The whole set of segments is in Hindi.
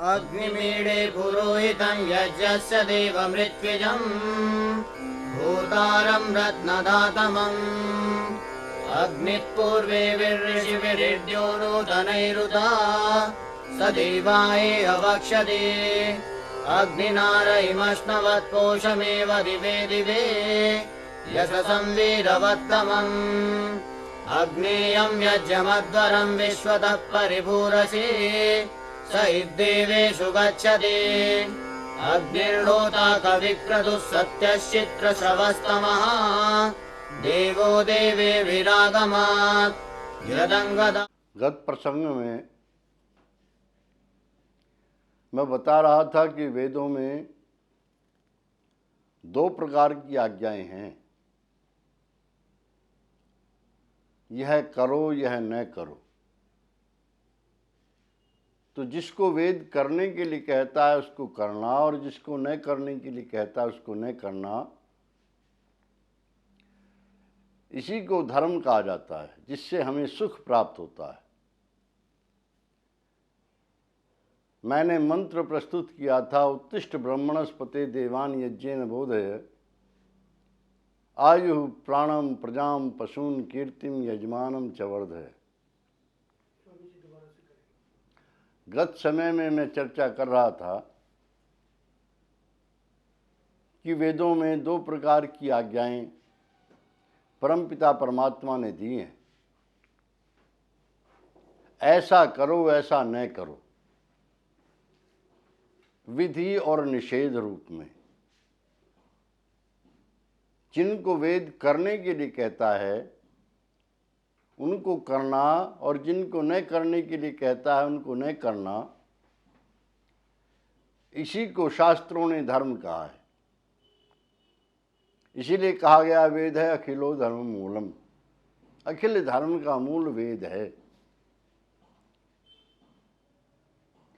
अग्निमीडे पुरोहितं यज्ञस्य देवमृत्युजम् भूतारं रत्नदातमम् अग्निः पूर्वे ऋषिभिर्यो नूतनैरुता स देवाय अवक्षते अग्निनारहिमश्नवत्पोषमेव दिवे दिवे यशसं वीरवत्तमम् अग्नेयं यज्ञमध्वरं विश्वतः परिभूरसि स इद्देवेषु गच्छति अग्निर्होता कविक्रतुः सत्यश्चित्रश्रवस्तमः देवो देवे विरागमात् यदंगदा। गत प्रसंग में मैं बता रहा था कि वेदों में दो प्रकार की आज्ञाएं हैं, यह करो यह न करो। तो जिसको वेद करने के लिए कहता है उसको करना, और जिसको न करने के लिए कहता है उसको न करना, इसी को धर्म कहा जाता है, जिससे हमें सुख प्राप्त होता है। मैंने मंत्र प्रस्तुत किया था, उत्तिष्ठ ब्रह्मणस्पते देवान यज्ञेन बोधय आयु प्राणम प्रजाम पशून कीर्तिम यजमानम च वर्धय। गत समय में मैं चर्चा कर रहा था कि वेदों में दो प्रकार की आज्ञाएं परमपिता परमात्मा ने दी हैं, ऐसा करो ऐसा न करो, विधि और निषेध रूप में। जिनको वेद करने के लिए कहता है उनको करना, और जिनको न करने के लिए कहता है उनको न करना, इसी को शास्त्रों ने धर्म कहा है। इसीलिए कहा गया वेद है अखिलो धर्म मूलम, अखिल धर्म का मूल वेद है।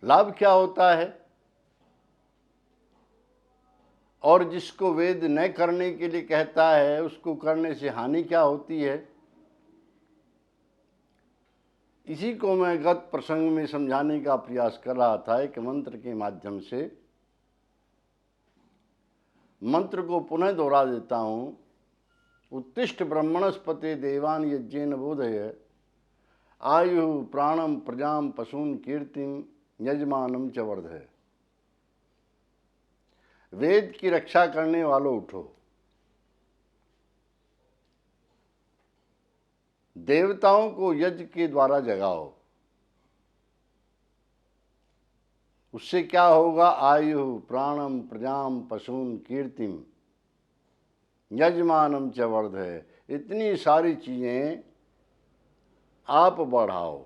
लाभ क्या होता है और जिसको वेद न करने के लिए कहता है उसको करने से हानि क्या होती है, इसी को मैं गत प्रसंग में समझाने का प्रयास कर रहा था एक मंत्र के माध्यम से। मंत्र को पुनः दोहरा देता हूँ। उत्तिष्ठ ब्रह्मणस्पते देवान यज्ञेन बोधय आयु प्राणम प्रजाम पशून कीर्तिम यजमानम च वर्धय। वेद की रक्षा करने वालों उठो, देवताओं को यज्ञ के द्वारा जगाओ। उससे क्या होगा? आयु प्राणम प्रजाम पशून कीर्तिम यजमानम च वर्धय। इतनी सारी चीजें आप बढ़ाओ।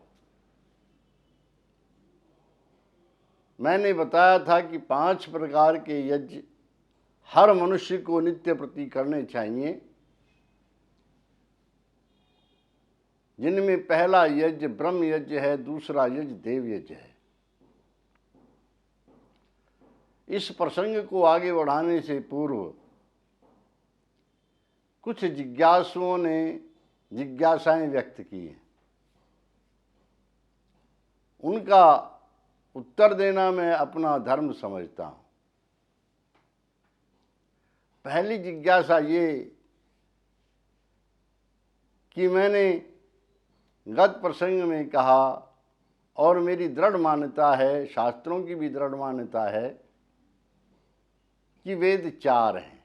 मैंने बताया था कि 5 प्रकार के यज्ञ हर मनुष्य को नित्य प्रति करने चाहिए, जिनमें पहला यज्ञ ब्रह्म यज्ञ है, दूसरा यज्ञ देव यज्ञ है। इस प्रसंग को आगे बढ़ाने से पूर्व कुछ जिज्ञासुओं ने जिज्ञासाएं व्यक्त की हैं, उनका उत्तर देना मैं अपना धर्म समझता हूं। पहली जिज्ञासा ये कि मैंने गत प्रसंग में कहा, और मेरी दृढ़ मान्यता है, शास्त्रों की भी दृढ़ मान्यता है कि वेद 4 हैं।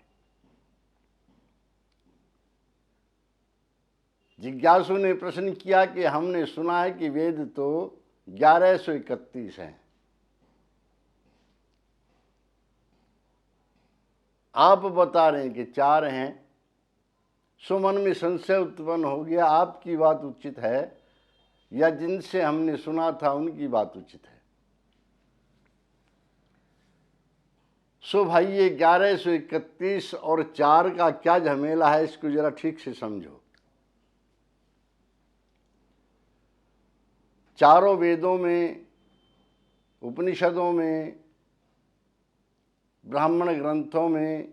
जिज्ञासु ने प्रश्न किया कि हमने सुना है कि वेद तो 1131 हैं, आप बता रहे हैं कि 4 हैं। सो मन में संशय उत्पन्न हो गया, आपकी बात उचित है या जिनसे हमने सुना था उनकी बात उचित है? सो भाई ये 1131 और 4 का क्या झमेला है, इसको जरा ठीक से समझो। चारों वेदों में, उपनिषदों में, ब्राह्मण ग्रंथों में,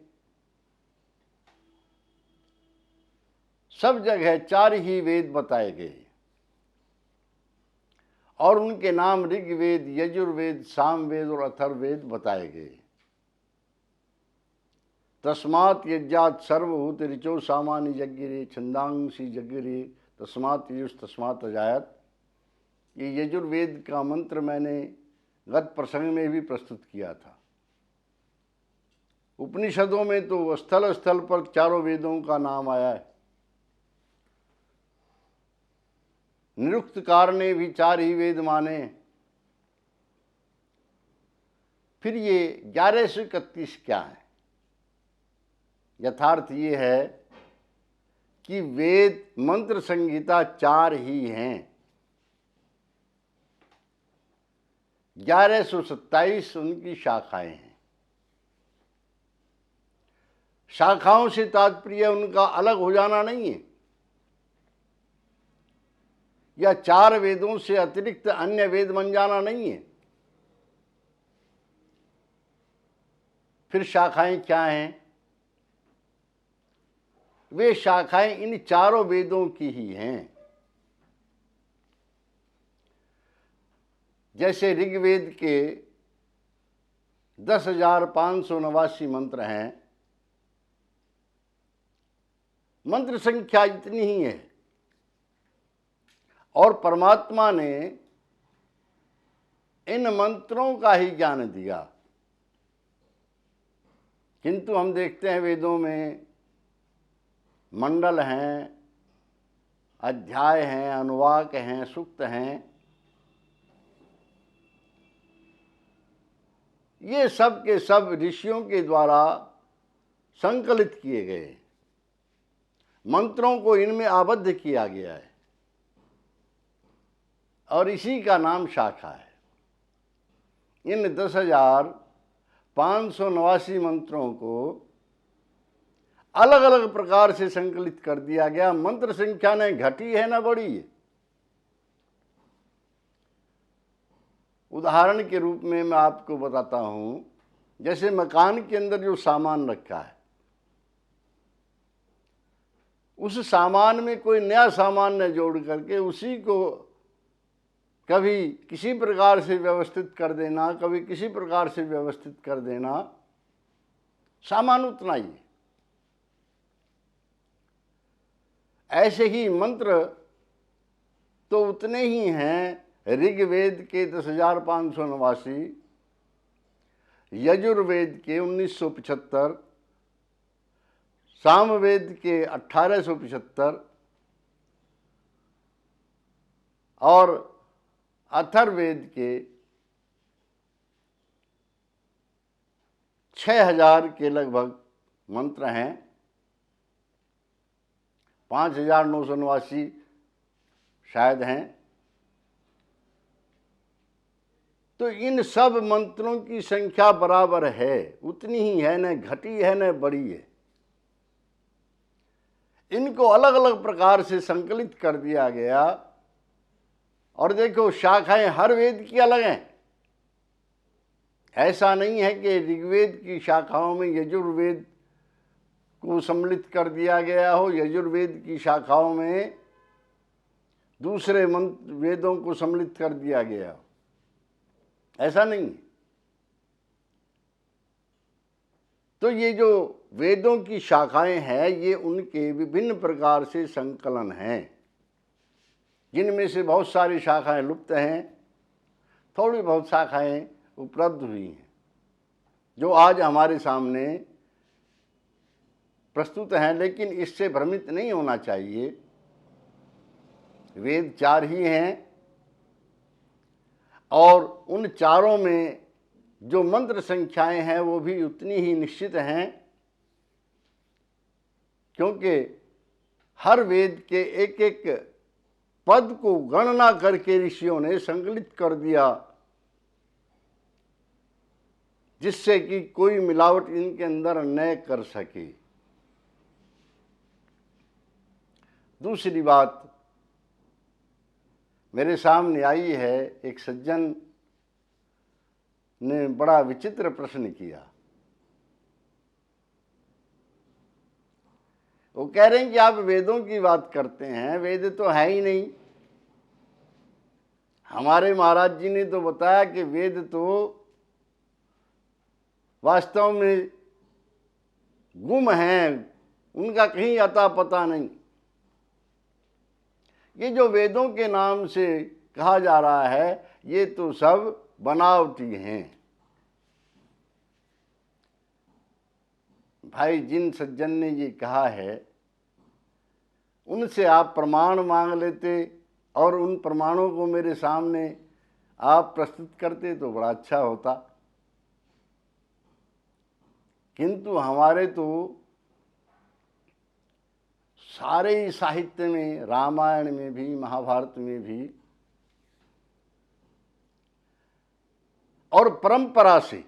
सब जगह 4 ही वेद बताए गए, और उनके नाम ऋग्वेद, यजुर्वेद, सामवेद और अथर्ववेद बताए गए। तस्मात् यज्ञात् सर्वभूत ऋचो सामान्य यज्ञ छंदांसी यज्ञ तस्मात् युष तस्मात् अजायत। ये यजुर्वेद का मंत्र मैंने गत प्रसंग में भी प्रस्तुत किया था। उपनिषदों में तो स्थल स्थल पर चारों वेदों का नाम आया है। निरुक्तकार ने भी 4 ही वेद माने। फिर ये 1131 क्या है? यथार्थ ये है कि वेद मंत्र संहिता 4 ही हैं। 1127 उनकी शाखाएं हैं। शाखाओं से तात्पर्य उनका अलग हो जाना नहीं है, या 4 वेदों से अतिरिक्त अन्य वेद बन जाना नहीं है। फिर शाखाएं क्या हैं? वे शाखाएं इन चारों वेदों की ही हैं। जैसे ऋग्वेद के 10,589 मंत्र हैं, मंत्र संख्या इतनी ही है, और परमात्मा ने इन मंत्रों का ही ज्ञान दिया। किंतु हम देखते हैं वेदों में मंडल हैं, अध्याय हैं, अनुवाक हैं, सूक्त हैं। ये सब के सब ऋषियों के द्वारा संकलित किए गए मंत्रों को इनमें आबद्ध किया गया है, और इसी का नाम शाखा है। इन 10,589 मंत्रों को अलग अलग प्रकार से संकलित कर दिया गया। मंत्र संख्या न घटी है न बढ़ी है। उदाहरण के रूप में मैं आपको बताता हूं, जैसे मकान के अंदर जो सामान रखा है, उस सामान में कोई नया सामान न जोड़ करके उसी को कभी किसी प्रकार से व्यवस्थित कर देना, कभी किसी प्रकार से व्यवस्थित कर देना, सामान उतना ही है। ऐसे ही मंत्र तो उतने ही हैं। ऋग्वेद के 10,589, यजुर्वेद के 1975, सामवेद के 1875 और अथर्ववेद के 6,000 के लगभग मंत्र हैं। 5,989 शायद हैं। तो इन सब मंत्रों की संख्या बराबर है, उतनी ही है, न घटी है न बढ़ी है। इनको अलग अलग प्रकार से संकलित कर दिया गया। और देखो, शाखाएं हर वेद की अलग हैं। ऐसा नहीं है कि ऋग्वेद की शाखाओं में यजुर्वेद को सम्मिलित कर दिया गया हो, यजुर्वेद की शाखाओं में दूसरे मंत्र वेदों को सम्मिलित कर दिया गया हो। ऐसा नहीं। तो ये जो वेदों की शाखाएं हैं, ये उनके विभिन्न प्रकार से संकलन हैं, जिनमें से बहुत सारी शाखाएं लुप्त हैं, थोड़ी बहुत शाखाएं उपलब्ध हुई हैं, जो आज हमारे सामने प्रस्तुत हैं। लेकिन इससे भ्रमित नहीं होना चाहिए। वेद 4 ही हैं, और उन चारों में जो मंत्र संख्याएं हैं वो भी उतनी ही निश्चित हैं, क्योंकि हर वेद के एक एक पद को गणना करके ऋषियों ने संकलित कर दिया, जिससे कि कोई मिलावट इनके अंदर न कर सके। दूसरी बात मेरे सामने आई है, एक सज्जन ने बड़ा विचित्र प्रश्न किया। वो कह रहे हैं कि आप वेदों की बात करते हैं, वेद तो है ही नहीं, हमारे महाराज जी ने तो बताया कि वेद तो वास्तव में गुम हैं, उनका कहीं अता पता नहीं। ये जो वेदों के नाम से कहा जा रहा है ये तो सब बनावटी हैं। भाई जिन सज्जन ने ये कहा है उनसे आप प्रमाण मांग लेते और उन प्रमाणों को मेरे सामने आप प्रस्तुत करते तो बड़ा अच्छा होता, किंतु हमारे तो सारे ही साहित्य में, रामायण में भी, महाभारत में भी और परंपरा से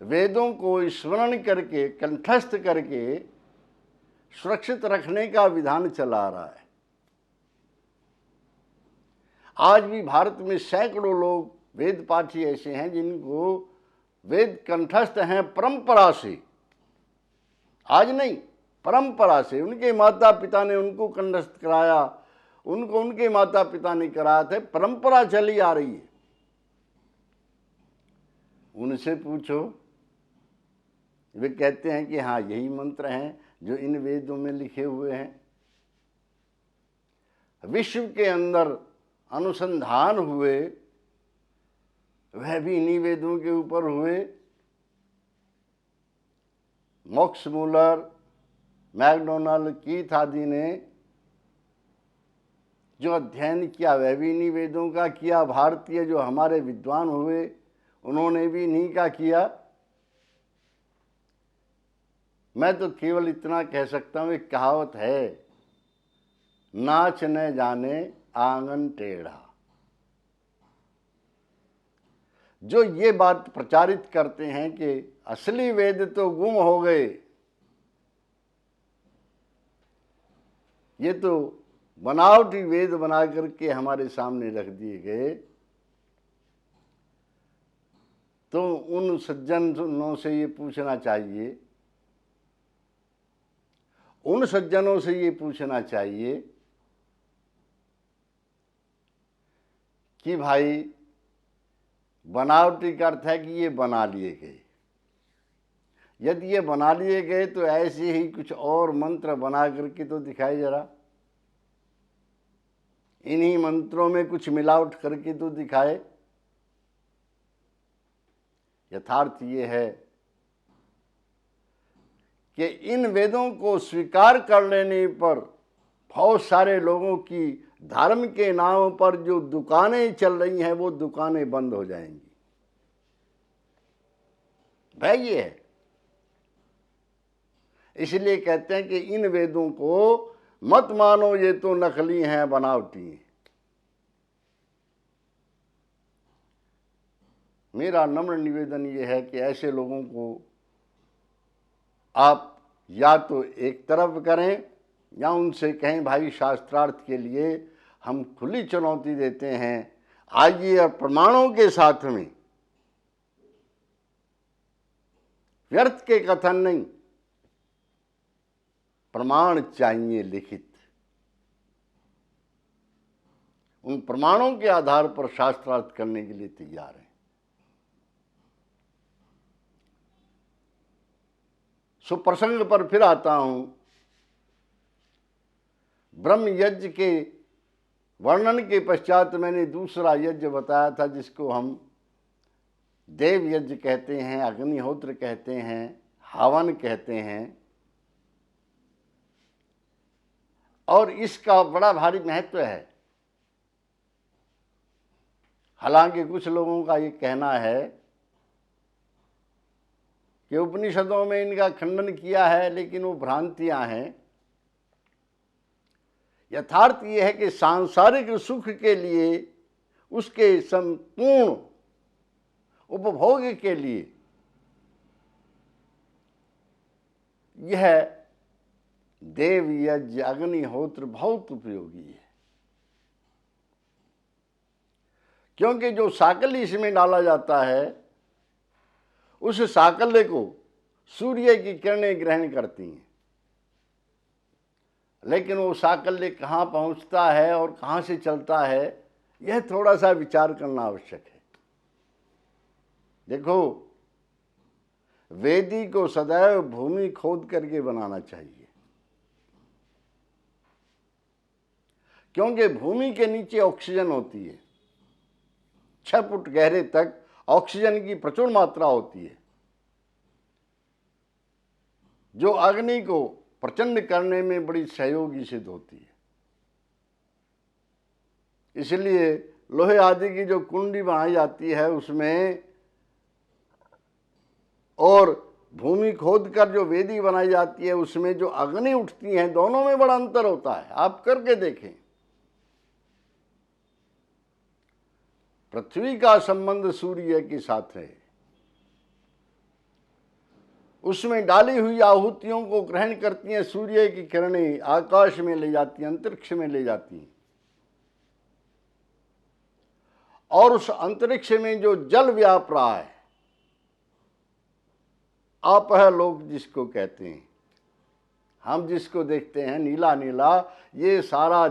वेदों को स्मरण करके, कंठस्थ करके सुरक्षित रखने का विधान चला आ रहा है। आज भी भारत में सैकड़ों लोग वेद पाठी ऐसे हैं जिनको वेद कंठस्थ हैं परंपरा से, आज नहीं, परंपरा से। उनके माता पिता ने उनको कंठस्थ कराया, उनको उनके माता पिता ने कराया थे, परंपरा चली आ रही है। उनसे पूछो, वे कहते हैं कि हाँ यही मंत्र हैं जो इन वेदों में लिखे हुए हैं। विश्व के अंदर अनुसंधान हुए वह भी इन्हीं वेदों के ऊपर हुए। मॉक्स मूलर, मैकडोनल्ड, कीथ आदि ने जो अध्ययन किया वह भी इन्हीं वेदों का किया। भारतीय जो हमारे विद्वान हुए उन्होंने भी इन्हीं का किया। मैं तो केवल इतना कह सकता हूँ, एक कहावत है, नाच न जाने आंगन टेढ़ा। जो ये बात प्रचारित करते हैं कि असली वेद तो गुम हो गए, ये तो बनावटी वेद बना करके हमारे सामने रख दिए गए, तो उन सज्जनों से ये पूछना चाहिए, उन सज्जनों से ये पूछना चाहिए कि भाई बनावटी का अर्थ है कि ये बना लिए गए। यदि ये बना लिए गए तो ऐसे ही कुछ और मंत्र बना करके तो दिखाए जरा, इन्हीं मंत्रों में कुछ मिलावट करके तो दिखाए। यथार्थ ये है कि इन वेदों को स्वीकार कर लेने पर बहुत सारे लोगों की धर्म के नाम पर जो दुकानें चल रही हैं वो दुकानें बंद हो जाएंगी। भाई ये है, इसलिए कहते हैं कि इन वेदों को मत मानो, ये तो नकली हैं, बनावटी हैं। मेरा नम्र निवेदन ये है कि ऐसे लोगों को आप या तो एक तरफ करें या उनसे कहें भाई शास्त्रार्थ के लिए हम खुली चुनौती देते हैं, आइए और प्रमाणों के साथ में, व्यर्थ के कथन नहीं, प्रमाण चाहिए लिखित। उन प्रमाणों के आधार पर शास्त्रार्थ करने के लिए तैयार हैं। सो प्रसंग पर फिर आता हूं। ब्रह्म यज्ञ के वर्णन के पश्चात मैंने दूसरा यज्ञ बताया था जिसको हम देव यज्ञ कहते हैं, अग्निहोत्र कहते हैं, हवन कहते हैं, और इसका बड़ा भारी महत्व है। हालांकि कुछ लोगों का ये कहना है कि उपनिषदों में इनका खंडन किया है, लेकिन वो भ्रांतियां हैं। यथार्थ ये है कि सांसारिक सुख के लिए, उसके संपूर्ण उपभोग के लिए यह देव यज्ञ, अग्निहोत्र बहुत उपयोगी है। क्योंकि जो साकल्य इसमें डाला जाता है उस साकल्य को सूर्य की किरणें ग्रहण करती हैं। लेकिन वो साकल्य कहाँ पहुँचता है और कहाँ से चलता है, यह थोड़ा सा विचार करना आवश्यक है। देखो, वेदी को सदैव भूमि खोद करके बनाना चाहिए, क्योंकि भूमि के नीचे ऑक्सीजन होती है। 6 फुट गहरे तक ऑक्सीजन की प्रचुर मात्रा होती है, जो अग्नि को प्रचंड करने में बड़ी सहयोगी सिद्ध होती है। इसलिए लोहे आदि की जो कुंडी बनाई जाती है उसमें और भूमि खोद कर जो वेदी बनाई जाती है उसमें जो अग्नि उठती है, दोनों में बड़ा अंतर होता है। आप करके देखें। पृथ्वी का संबंध सूर्य के साथ है, उसमें डाली हुई आहुतियों को ग्रहण करती हैं सूर्य की किरणें, आकाश में ले जाती हैं, अंतरिक्ष में ले जाती हैं। और उस अंतरिक्ष में जो जल व्याप रहा है, अपह लोक जिसको कहते हैं, हम जिसको देखते हैं नीला नीला, ये सारा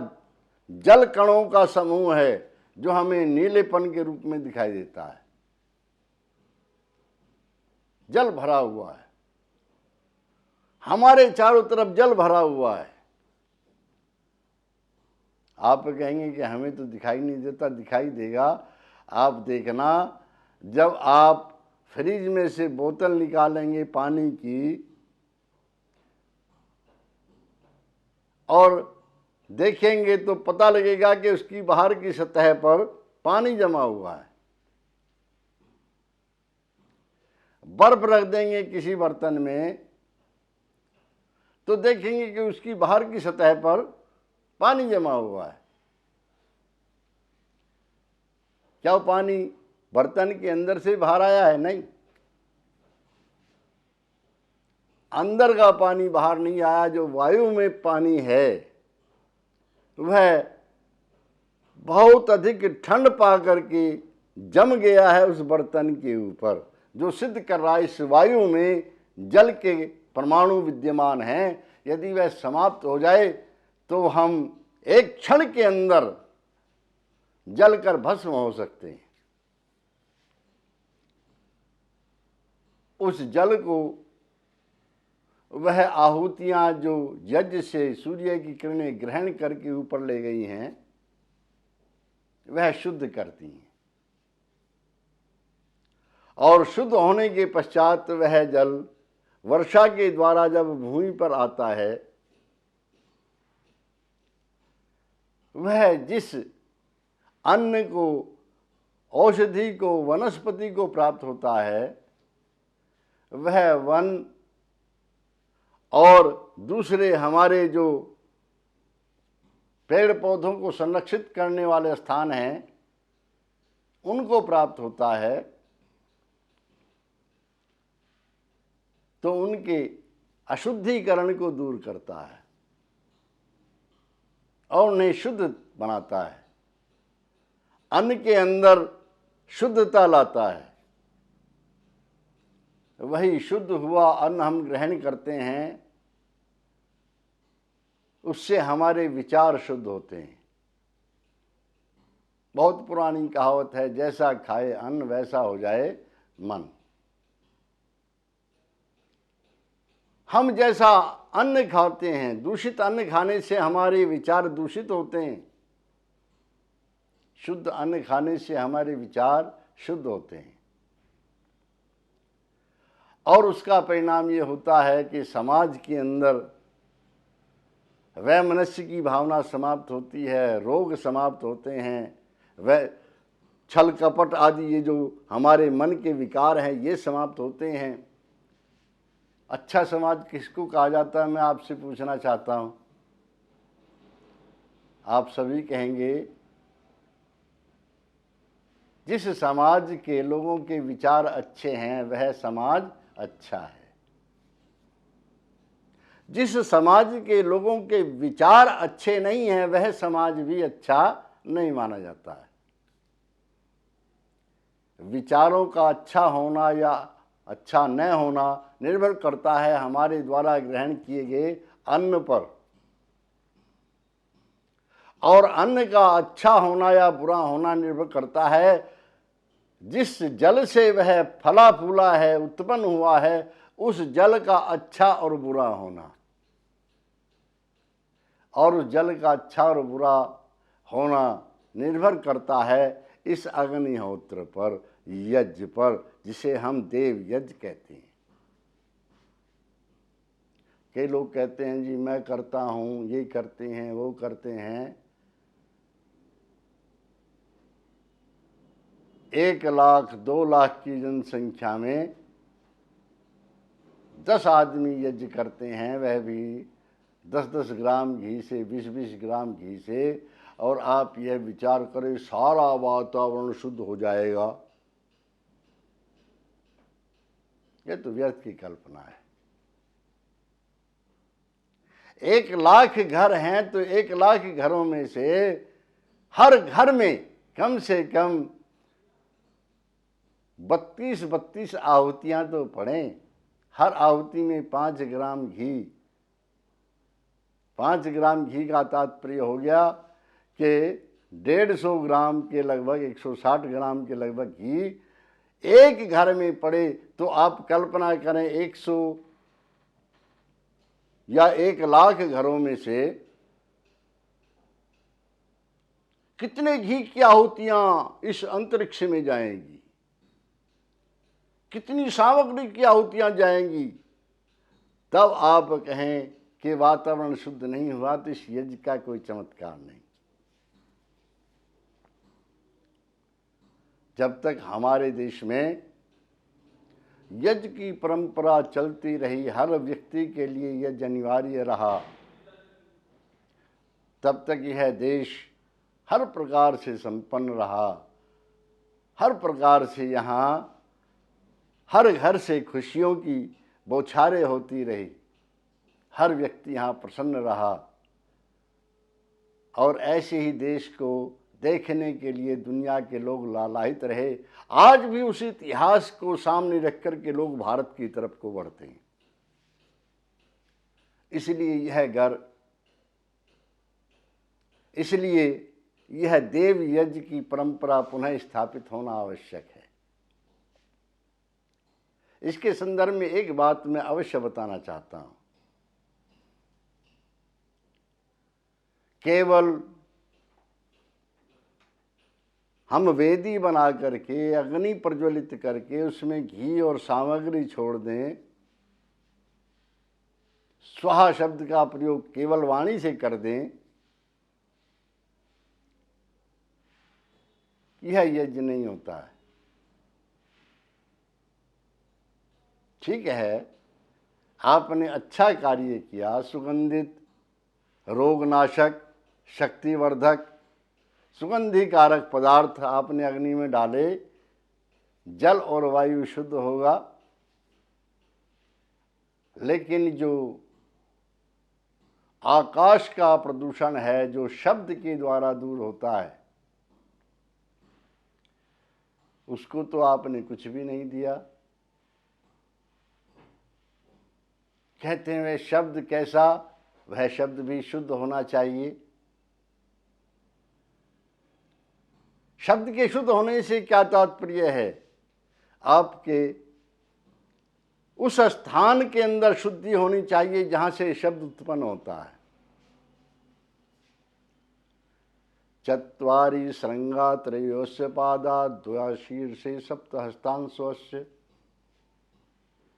जल कणों का समूह है जो हमें नीलेपन के रूप में दिखाई देता है। जल भरा हुआ है, हमारे चारों तरफ जल भरा हुआ है। आप कहेंगे कि हमें तो दिखाई नहीं देता, दिखाई देगा। आप देखना, जब आप फ्रिज में से बोतल निकालेंगे पानी की और देखेंगे तो पता लगेगा कि उसकी बाहर की सतह पर पानी जमा हुआ है। बर्फ रख देंगे किसी बर्तन में तो देखेंगे कि उसकी बाहर की सतह पर पानी जमा हुआ है। क्या वो पानी बर्तन के अंदर से बाहर आया है? नहीं, अंदर का पानी बाहर नहीं आया। जो वायु में पानी है वह बहुत अधिक ठंड पा करके जम गया है उस बर्तन के ऊपर, जो सिद्ध कर रहा है इस वायु में जल के परमाणु विद्यमान हैं। यदि वह समाप्त हो जाए तो हम एक क्षण के अंदर जलकर भस्म हो सकते हैं। उस जल को वह आहुतियां जो यज्ञ से सूर्य की किरणें ग्रहण करके ऊपर ले गई हैं, वह शुद्ध करती हैं। और शुद्ध होने के पश्चात वह जल वर्षा के द्वारा जब भूमि पर आता है, वह जिस अन्न को, औषधि को, वनस्पति को प्राप्त होता है, वह वन और दूसरे हमारे जो पेड़ पौधों को संरक्षित करने वाले स्थान हैं, उनको प्राप्त होता है। तो उनके अशुद्धिकरण को दूर करता है और उन्हें शुद्ध बनाता है, अन्न के अंदर शुद्धता लाता है। वही शुद्ध हुआ अन्न हम ग्रहण करते हैं, उससे हमारे विचार शुद्ध होते हैं। बहुत पुरानी कहावत है, जैसा खाए अन्न वैसा हो जाए मन। हम जैसा अन्न खाते हैं, दूषित अन्न खाने से हमारे विचार दूषित होते हैं, शुद्ध अन्न खाने से हमारे विचार शुद्ध होते हैं। और उसका परिणाम ये होता है कि समाज के अंदर वैमनस्य की भावना समाप्त होती है, रोग समाप्त होते हैं, वह छल कपट आदि ये जो हमारे मन के विकार हैं ये समाप्त होते हैं। अच्छा समाज किसको कहा जाता है, मैं आपसे पूछना चाहता हूँ। आप सभी कहेंगे जिस समाज के लोगों के विचार अच्छे हैं वह समाज अच्छा है। जिस समाज के लोगों के विचार अच्छे नहीं हैं वह समाज भी अच्छा नहीं माना जाता है। विचारों का अच्छा होना या अच्छा न होना निर्भर करता है हमारे द्वारा ग्रहण किए गए अन्न पर। और अन्न का अच्छा होना या बुरा होना निर्भर करता है जिस जल से वह फला फूला है, उत्पन्न हुआ है, उस जल का अच्छा और बुरा होना। और उस जल का अच्छा और बुरा होना निर्भर करता है इस अग्निहोत्र पर, यज्ञ पर, जिसे हम देव यज्ञ कहते हैं। कई लोग कहते हैं जी मैं करता हूँ, ये करते हैं, वो करते हैं। 1 लाख 2 लाख की जनसंख्या में 10 आदमी यज्ञ करते हैं, वह भी 10-10 ग्राम घी से, 20-20 ग्राम घी से। और आप यह विचार करें सारा वातावरण शुद्ध हो जाएगा, यह तो व्यर्थ की कल्पना है। 1 लाख घर हैं तो 1 लाख घरों में से हर घर में कम से कम 32 आहुतियां तो पड़ें। हर आहुति में 5 ग्राम घी। 5 ग्राम घी का तात्पर्य हो गया कि 150 ग्राम के लगभग, 160 ग्राम के लगभग घी एक घर में पड़े। तो आप कल्पना करें 100 या 1 लाख घरों में से कितने घी की आहुतियां इस अंतरिक्ष में जाएंगी, कितनी सामग्री की आहुतियां जाएंगी। तब आप कहें कि वातावरण शुद्ध नहीं हुआ तो इस यज्ञ का कोई चमत्कार नहीं। जब तक हमारे देश में यज्ञ की परंपरा चलती रही, हर व्यक्ति के लिए यज्ञ अनिवार्य रहा, तब तक यह देश हर प्रकार से संपन्न रहा। हर प्रकार से यहाँ हर घर से खुशियों की बौछारें होती रही, हर व्यक्ति यहाँ प्रसन्न रहा। और ऐसे ही देश को देखने के लिए दुनिया के लोग लालायित रहे। आज भी उसी इतिहास को सामने रख कर के लोग भारत की तरफ को बढ़ते हैं। इसलिए यह देव यज्ञ की परंपरा पुनः स्थापित होना आवश्यक है। इसके संदर्भ में एक बात मैं अवश्य बताना चाहता हूं। केवल हम वेदी बना करके, अग्नि प्रज्वलित करके उसमें घी और सामग्री छोड़ दें, स्वाहा शब्द का प्रयोग केवल वाणी से कर दें, यह यज्ञ नहीं होता है। ठीक है, आपने अच्छा कार्य किया, सुगंधित, रोगनाशक, शक्तिवर्धक, सुगंधि कारक पदार्थ आपने अग्नि में डाले, जल और वायु शुद्ध होगा। लेकिन जो आकाश का प्रदूषण है, जो शब्द के द्वारा दूर होता है, उसको तो आपने कुछ भी नहीं दिया। कहते हैं वह शब्द कैसा, वह शब्द भी शुद्ध होना चाहिए। शब्द के शुद्ध होने से क्या तात्पर्य है? आपके उस स्थान के अंदर शुद्धि होनी चाहिए जहां से शब्द उत्पन्न होता है। चत्वारि श्रृंगा त्रयोस्य पादा द्वयशीर्षे सप्तहस्तांशोस्य।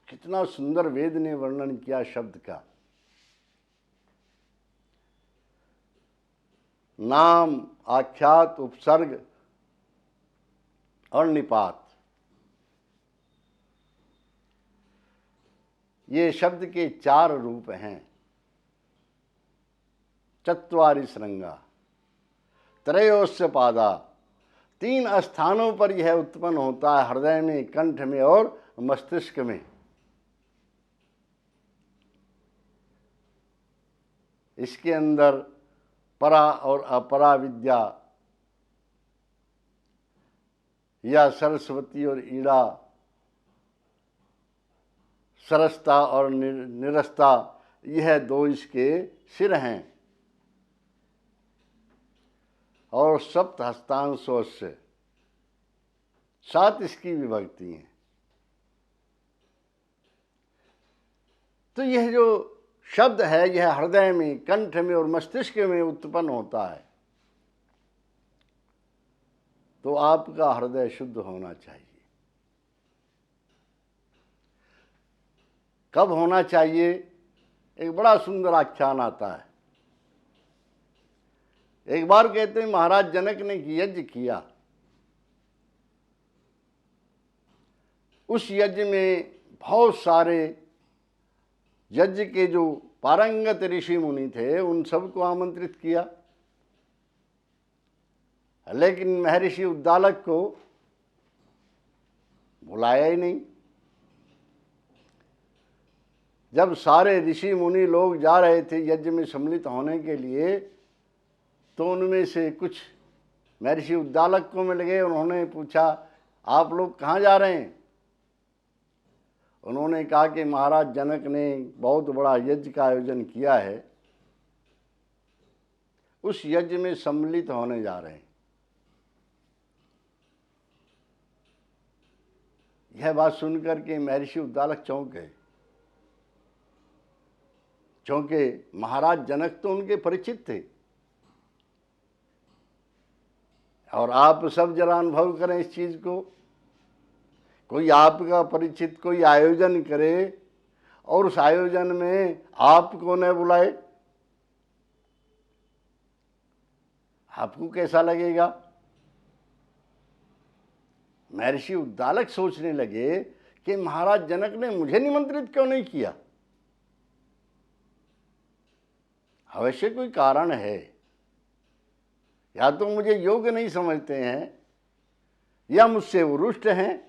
कितना सुंदर वेद ने वर्णन किया शब्द का। नाम, आख्यात, उपसर्ग और निपात, ये शब्द के 4 रूप हैं। चत्वारि श्रृंगा, त्रयोस्य पादा, 3 स्थानों पर यह उत्पन्न होता है, हृदय में, कंठ में और मस्तिष्क में। इसके अंदर परा और अपरा विद्या या सरस्वती और ईड़ा, सरसता और निरस्ता, यह 2 इसके सिर हैं। और सप्त हस्तांशोस्य, 7 इसकी विभक्ति हैं। तो यह जो शब्द है यह हृदय में, कंठ में और मस्तिष्क में उत्पन्न होता है। तो आपका हृदय शुद्ध होना चाहिए। कब होना चाहिए? एक बड़ा सुंदर आख्यान आता है। एक बार कहते हैं महाराज जनक ने यज्ञ किया। उस यज्ञ में बहुत सारे यज्ञ के जो पारंगत ऋषि मुनि थे उन सबको आमंत्रित किया, लेकिन महर्षि उद्दालक को बुलाया ही नहीं। जब सारे ऋषि मुनि लोग जा रहे थे यज्ञ में सम्मिलित होने के लिए, तो उनमें से कुछ महर्षि उद्दालक को मिल गए। उन्होंने पूछा, आप लोग कहाँ जा रहे हैं? उन्होंने कहा कि महाराज जनक ने बहुत बड़ा यज्ञ का आयोजन किया है, उस यज्ञ में सम्मिलित होने जा रहे हैं। यह बात सुनकर के महर्षि उद्दालक चौंक गए, क्योंकि महाराज जनक तो उनके परिचित थे। और आप सब जरा अनुभव करें इस चीज को, कोई आपका परिचित कोई आयोजन करे और उस आयोजन में आपको न बुलाए, आपको कैसा लगेगा? महर्षि उद्दालक सोचने लगे कि महाराज जनक ने मुझे निमंत्रित क्यों नहीं किया। अवश्य कोई कारण है, या तो मुझे योग्य नहीं समझते हैं या मुझसे वो रुष्ट हैं।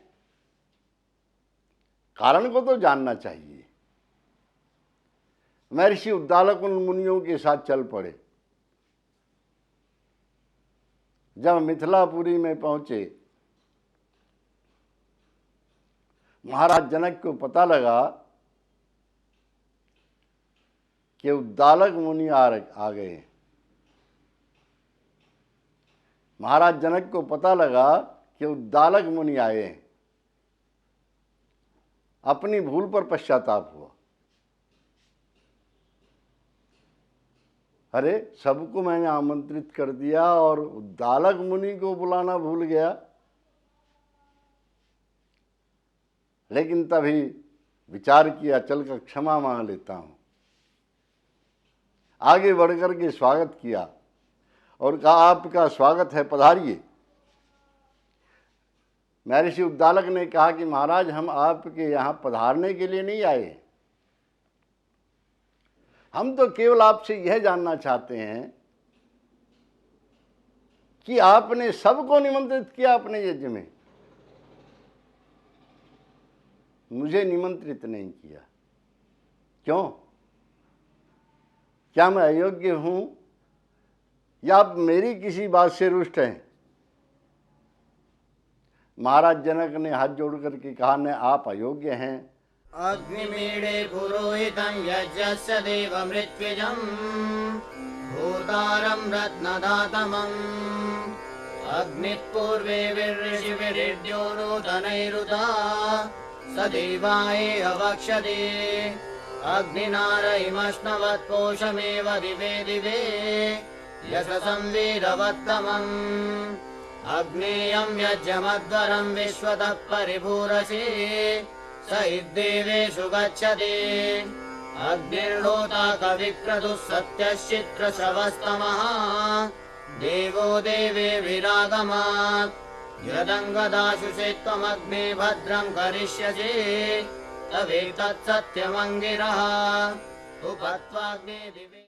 कारण को तो जानना चाहिए। महर्षि उद्दालक उन मुनियों के साथ चल पड़े। जब मिथिलापुरी में पहुंचे, महाराज जनक को पता लगा कि उद्दालक मुनि आ गए। महाराज जनक को पता लगा कि उद्दालक मुनि आए हैं। अपनी भूल पर पश्चाताप हुआ। अरे, सबको मैंने आमंत्रित कर दिया और उद्दालक मुनि को बुलाना भूल गया। लेकिन तभी विचार किया, चलकर क्षमा मांग लेता हूं। आगे बढ़कर के स्वागत किया और कहा, आपका स्वागत है, पधारिए। महर्षि उद्दालक ने कहा कि महाराज, हम आपके यहाँ पधारने के लिए नहीं आए, हम तो केवल आपसे यह जानना चाहते हैं कि आपने सबको निमंत्रित किया अपने यज्ञ में, मुझे निमंत्रित नहीं किया। क्यों? क्या मैं अयोग्य हूं या आप मेरी किसी बात से रुष्ट हैं? महाराज जनक ने हाथ जोड़ करके कहा, न आप अयोग्य हैं। अग्निमीडे पुरोहितं यज्ञस्य देवमृत्विजम् भूतारं रत्नदातमम् अग्निपूर्वे ऋषिभिर्यो नूतनैरुता स देवाय अवक्षते अग्निनारहिमश्नवत्पोषमेव दिवे दिवे यशसं वीरवत्तमम् अग्नेयं यज्ञमध्वरं विश्वतः परिभूरसि स इद्देवेषु गच्छति अग्निर्होता कविक्रतुः सत्यश्चित्रश्रवस्तमः देवो देवेभिरागमात् यदङ्गदाशुषे त्वमग्ने भद्रं करिष्यसि तवेतत् सत्यमङ्गिरः उपत्वाग्ने दिवे।